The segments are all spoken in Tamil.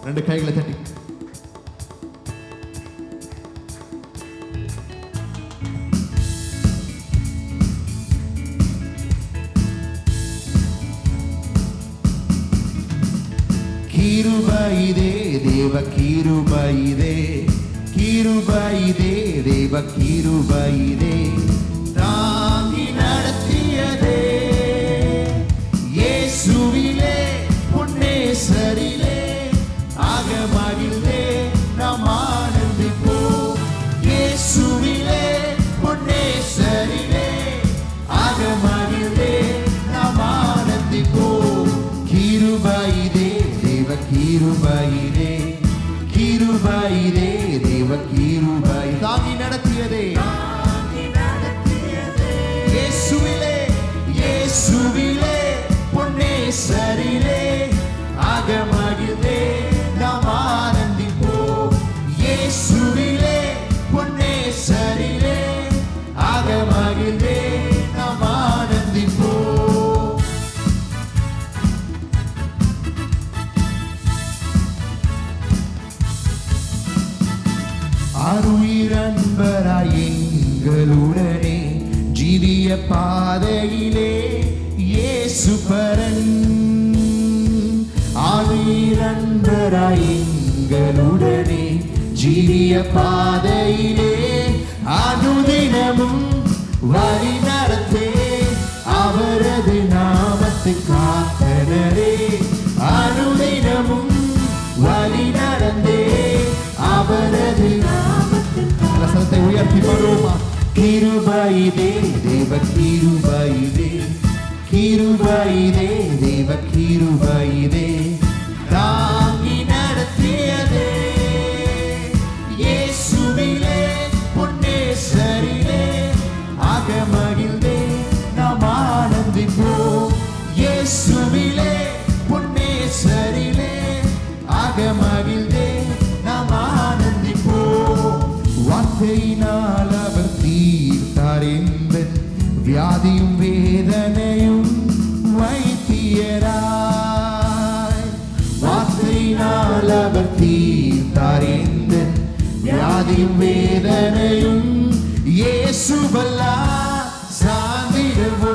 ரெண்டு கைகளை தட்டி கிருபையிதே தேவ கிருபையிதே கிருபையிதே தேவ கிருபையிதே தாங்கி நடத்தியதே இயேசுவிலே பொன்னேசரிலே ஆகமகிழ்ந்தே நாம் ஆனந்திப்போம் இயேசுவிலே பொன்னேசரிலே ஆகமகிழ்ந்தே நாம் ஆனந்திப்போம் கிருபையிதே கிருபையிலே கிருபையிலே தேவ கிருபை தாங்கி நடத்தியதே இயேசுவிலே இயேசுவிலே பொன்னேசரிலே ஆகமகிழ்ந்தே நாம் ஆனந்திப்போம் இயேசுவிலே பொன்னேசரிலே ஆகமகிழ்ந்தே நாம் ஆனந்திப்போம் அருயிரன்பராய் எங்களுடனே ஜீவிய பாதையிலே இயேசு பரன் அருயிரன்பராய் எங்களுடனே ஜீவிய பாதையிலே அனுதினமும் வழி நடத்தே அவரது நாமத்தை காத்தனரே அனுதினமும் வழி நடந்தே அவரது ரசத்தை உயர்த்தி பாடுவோமா கிருபையிதே தேவ கிருபையிதே கிருபையிதே தேவ கிருபையிதே தாங்கி நடத்தியதே இயேசுவிலே பொன்னேசரிலே ஆகமகிழ்ந்தே நாம் ஆனந்திப்போம் இயேசுவிலே பொன்னேசரிலே ஆகமகிழ்ந்தே நாம் ஆனந்திப்போம் வார்த்தையினால் அவர் தீர்த்தார் என்பன் வியாதியும் வேதனையும் வைத்தியராய் வார்த்தையினால் அவர் தீர்த்தார் என்பன் வியாதியும் வேதனையும் இயேசுவல்லா சார்ந்திடவோ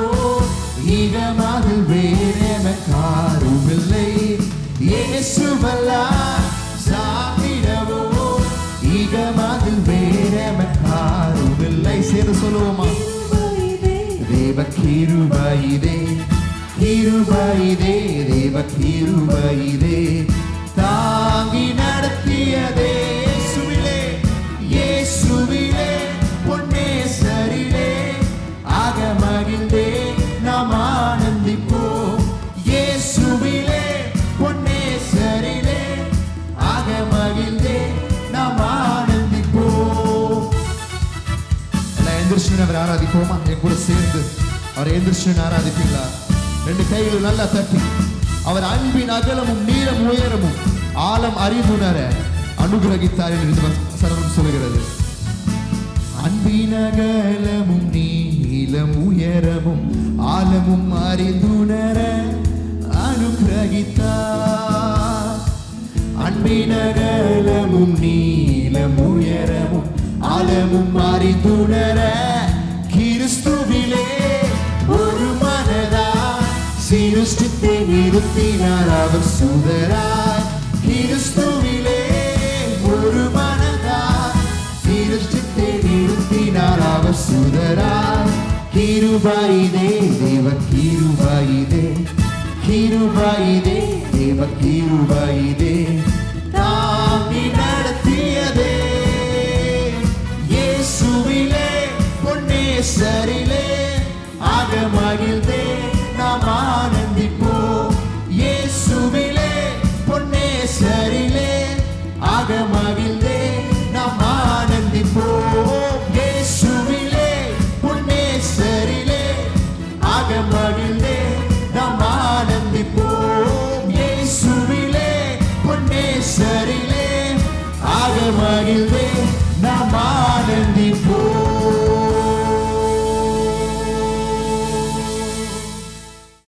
ஈகமாக வேறென காருமில்லை இயேசுவல்லா சார்ந்திடவோ ஈகமாக வேறென காருமில்லை சேர்ந்து சொல்லுவோமா தேவ கிருபையிதே கிருபையிதே தேவ கிருபையிதே தாங்கி நடத்தியதே இயேசுவிலே இயேசுவிலே பொன்னேசரிலே ஆகமகிழ்ந்தே நாம் ஆனந்திப்போம் இயேசுவிலே பொன்னேசரிலே ஆகமகிழ்ந்தே நாம் ஆனந்திப்போம் எல்லாம் எந்திரிச்சு அவர் ஆராதிப்போமா என் கூட சேர்ந்து அவர் எந்திரிச்சு ஆராதிப்பீங்களா ரெண்டு கைகளும் நல்லா தட்டி அவர் அன்பின் அகலமும் நீளம் உயரமும் ஆழம் அறிவுணர அனுகிரகித்தார் என்று சரணம் சொல்கிறது அன்பின் அகலமும் நீளம் உயரமும் ஆழமும் அறிந்துணர அனுகிரகித்தார் அன்பின் அகலமும் நீளம் உயரமும் ஆழமும் அறிந்துணர கிறிஸ்துவிலே ஒரு மனதாய் சிருஷ்டித்தை நிறுத்தினார் அவர் சுதராய் கிறிஸ்துவிலே ஒரு மனதாய் சிருஷ்டித்தை நிறுத்தினார் அவர் சுதராய் கிருபையிதே தேவ கிருபையிதே கிருபையிதே தேவ கிருபையிதே தாங்கி நடத்தியதே இயேசுவிலே பொன்னேசரிலே ஆகமகிழ்ந்தே